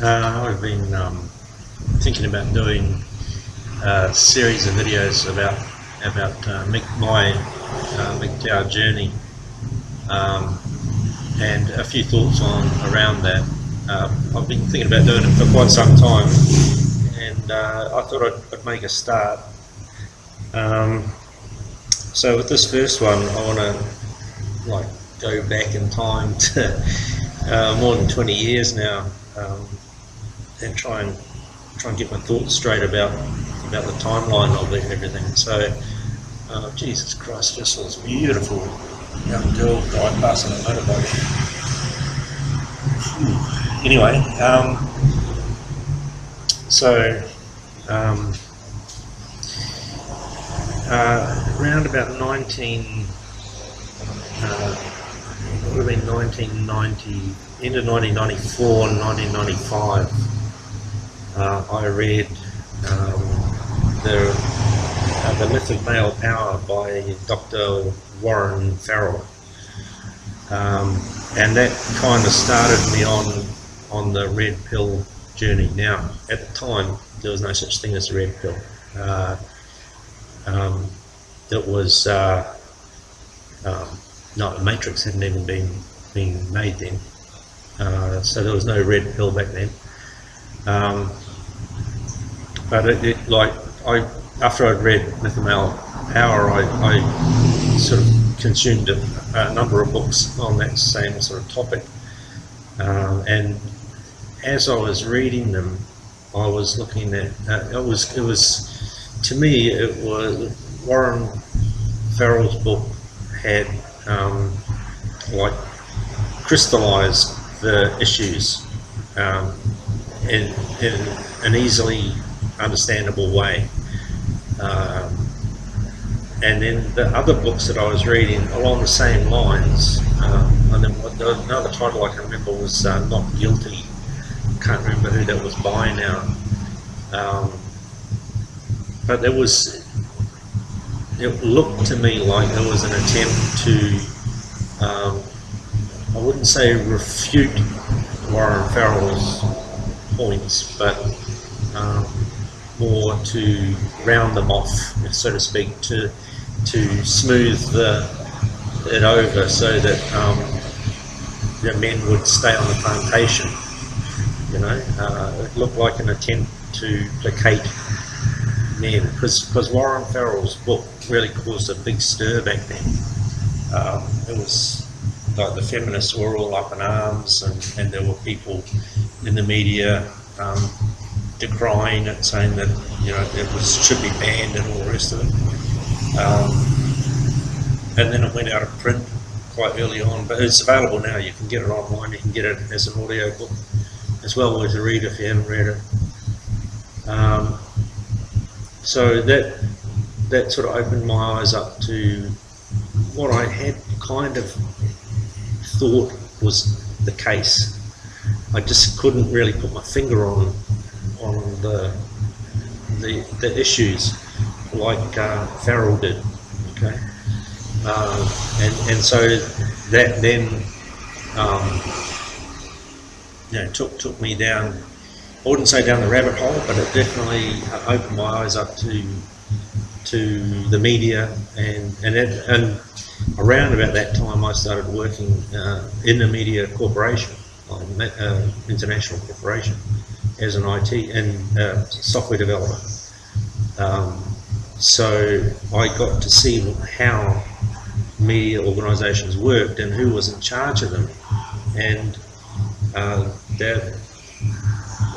I've been thinking about doing a series of videos about my MGTOW journey, and a few thoughts around that. I've been thinking about doing it for quite some time, and I thought I'd make a start. So with this first one, I want to go back in time to more than 20 years now, and try and get my thoughts straight about the timeline of everything. So, Jesus Christ, just saw this beautiful young girl drive past on a motorbike. Anyway, around about 1990, into 1994 and 1995, I read The Myth of Male Power by Dr. Warren Farrell, and that kind of started me on the red pill journey. Now, at the time, there was no such thing as a red pill. It was no, the Matrix hadn't even been made then, so there was no red pill back then. But after I'd read Myth of Male Power, I sort of consumed a number of books on that same sort of topic, and as I was reading them, I was looking at to me it was Warren Farrell's book had crystallized the issues in an easily understandable way, and then the other books that I was reading along the same lines, and then another title I can remember was Not Guilty. Can't remember who that was by now, but it looked to me like there was an attempt to, I wouldn't say refute Warren Farrell's points, but more to round them off, so to speak, to smooth it over so that the men would stay on the plantation. You know, it looked like an attempt to placate men, because Warren Farrell's book really caused a big stir back then. It was like the feminists were all up in arms, and there were people in the media decrying it, saying that, you know, it should be banned and all the rest of it. And then it went out of print quite early on, but it's available now. You can get it online. You can get it as an audio book as well as a read if you haven't read it. So that sort of opened my eyes up to what I had kind of thought was the case. I just couldn't really put my finger on the issues like Farrell did. Okay, and so that then took me down. I wouldn't say down the rabbit hole, but it definitely opened my eyes up to the media, and around about that time I started working in a media corporation, international corporation, as an IT and software developer. So I got to see how media organisations worked and who was in charge of them, and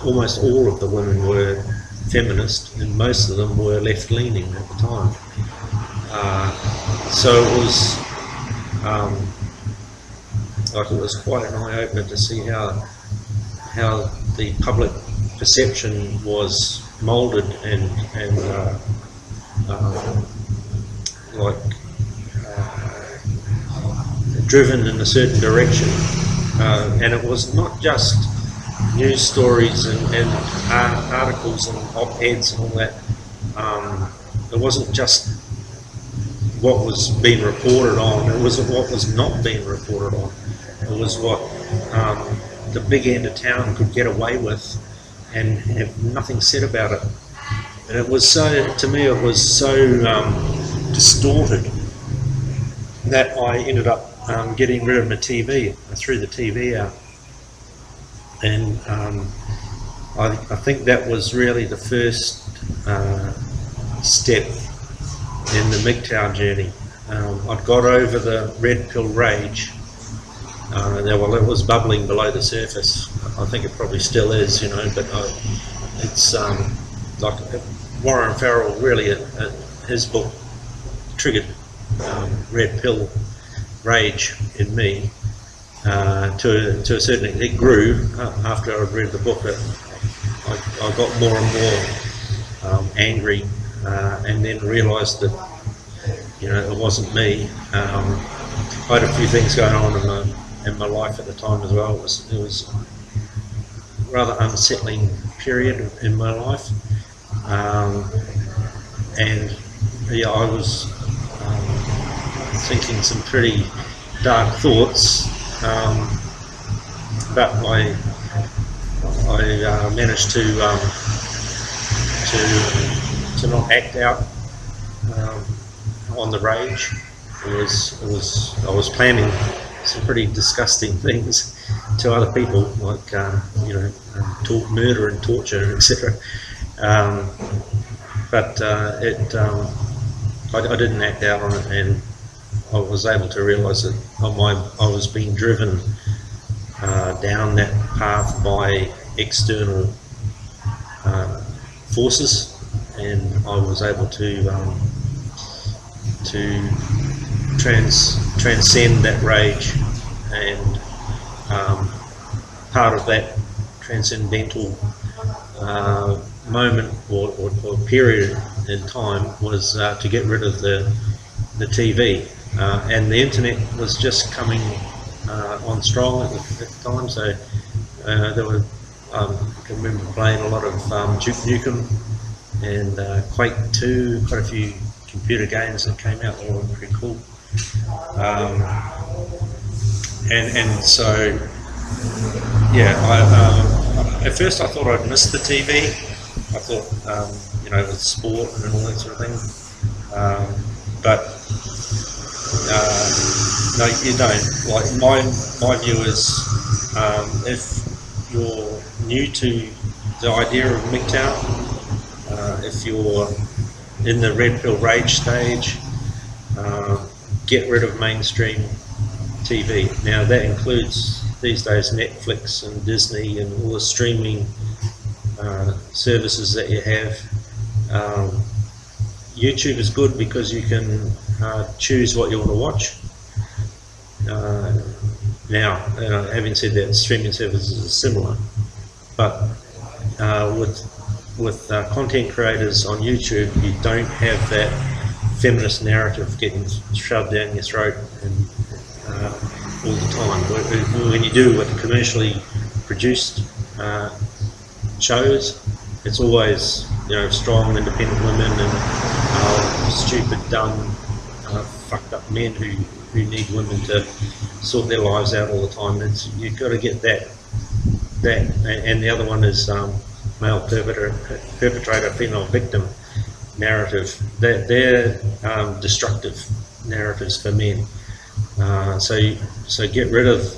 almost all of the women were feminist, and most of them were left-leaning at the time. So it was quite an eye-opener to see how the public perception was moulded and driven in a certain direction, and it was not just news stories and articles and op-eds and all that. It wasn't just what was being reported on, it was what was not being reported on. It was what the big end of town could get away with and have nothing said about it. And it was so, to me, it was so distorted that I ended up getting rid of my TV. I threw the TV out. And I think that was really the first step in the MGTOW journey. I'd got over the red pill rage. Well, it was bubbling below the surface. I think it probably still is, you know, but it's like Warren Farrell really, his book triggered red pill rage in me to a certain extent. It grew after I'd read the book. I got more and more angry, and then realised that, you know, it wasn't me. I had a few things going on in my life at the time as well. It was a rather unsettling period in my life, and yeah, I was thinking some pretty dark thoughts, but I managed to not act out on the rage. I was planning some pretty disgusting things to other people, like you know, murder and torture, etc. But I didn't act out on it, and I was able to realise that I was being driven down that path by external forces, and I was able to transcend that rage, and part of that transcendental moment or period in time was to get rid of the TV, and the internet was just coming on strong at the time, so there were I can remember playing a lot of Duke Nukem and Quake 2, quite a few computer games that came out that were pretty cool. And so, yeah, at first I thought I'd missed the TV. I thought, you know, with sport and all that sort of thing. But no, you don't. Like my view is, if you're new to the idea of MGTOW, if you're in the red pill rage stage, get rid of mainstream TV. Now that includes these days Netflix and Disney and all the streaming services that you have. YouTube is good because you can choose what you want to watch. Now, having said that, streaming services are similar, but with content creators on YouTube, you don't have that feminist narrative getting shoved down your throat and all the time. When you do with commercially produced shows, it's always, you know, strong, independent women and stupid, dumb, fucked up men who need women to sort their lives out all the time. You've got to get that, and the other one is male perpetrator, female victim narrative. They're destructive narratives for men. So get rid of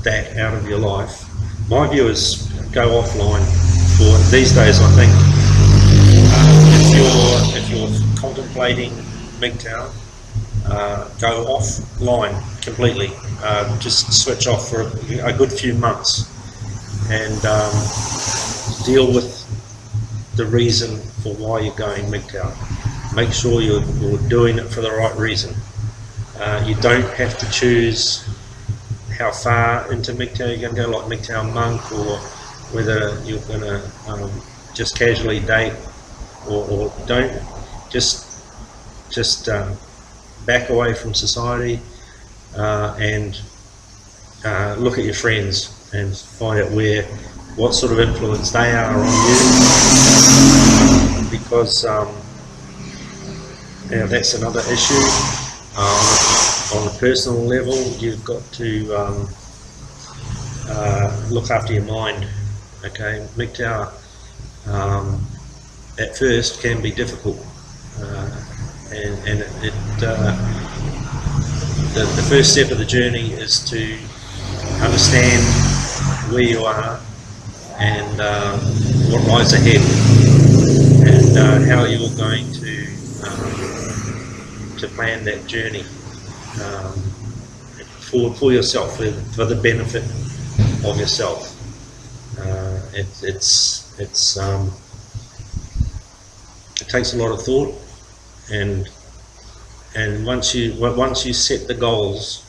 that out of your life. My view is go offline. For these days, I think if you're contemplating MGTOW, go offline completely. Just switch off for a good few months and deal with the reason for why you're going MGTOW. Make sure you're doing it for the right reason. You don't have to choose how far into MGTOW you're going to go, like MGTOW monk, or whether you're going to just casually date, or don't just back away from society and look at your friends and find out what sort of influence they are on you, because that's another issue. On a personal level, you've got to look after your mind. Okay, MGTOW at first can be difficult, and the first step of the journey is to understand where you are and what lies ahead, and how you're going to plan that journey for yourself, for the benefit of yourself. It takes a lot of thought, and once you set the goals,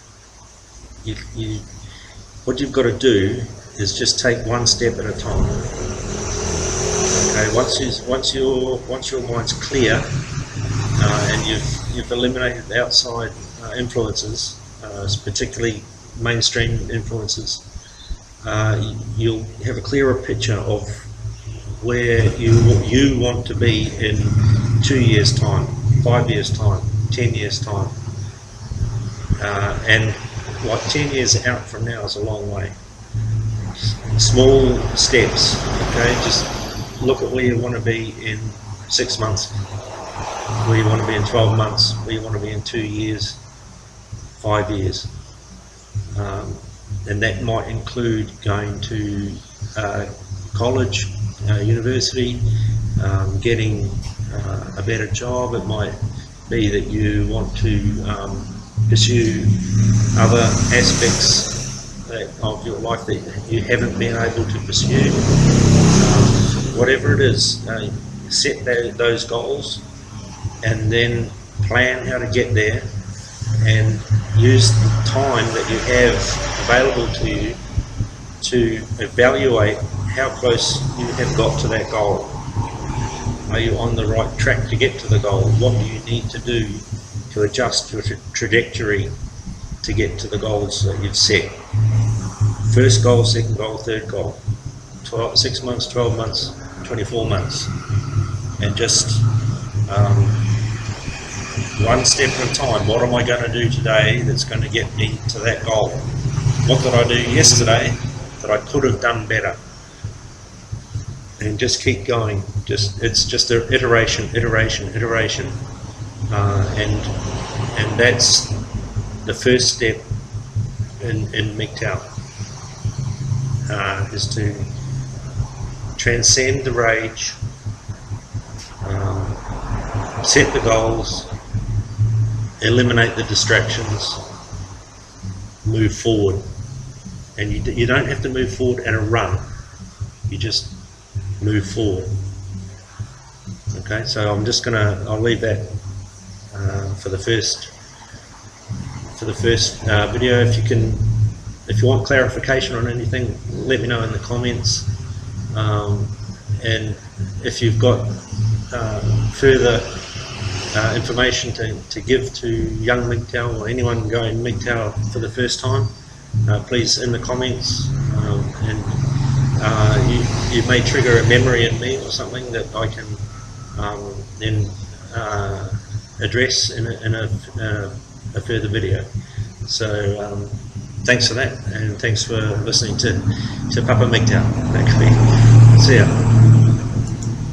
what you've got to do is just take one step at a time. Okay, once your mind's clear, and you've eliminated the outside influences, particularly mainstream influences, you'll have a clearer picture of where you want to be in 2 years' time, 5 years' time, 10 years' time, and like 10 years out from now is a long way. Small steps, okay? Just look at where you want to be in 6 months, where you want to be in 12 months, where you want to be in 2 years, 5 years. And that might include going to college, university, getting a better job. It might be that you want to pursue other aspects of your life that you haven't been able to pursue. Whatever it is, set those goals and then plan how to get there, and use the time that you have available to you to evaluate how close you have got to that goal. Are you on the right track to get to the goal? What do you need to do to adjust your trajectory to get to the goals that you've set? First goal, second goal, third goal. 6 months, 12 months, 24 months. And just one step at a time. What am I going to do today that's going to get me to that goal? What did I do yesterday that I could have done better? And just keep going. It's just an iteration, and that's the first step in MGTOW, is to transcend the rage, set the goals, eliminate the distractions, move forward. And you don't have to move forward at a run. You just move forward. Okay, so I'll leave that for the first video. If you want clarification on anything, let me know in the comments. And if you've got further information to give to young MGTOW or anyone going MGTOW for the first time, please in the comments, and you may trigger a memory in me or something that I can then address in a further video. So thanks for that, and thanks for listening to Papa MGTOW. See ya.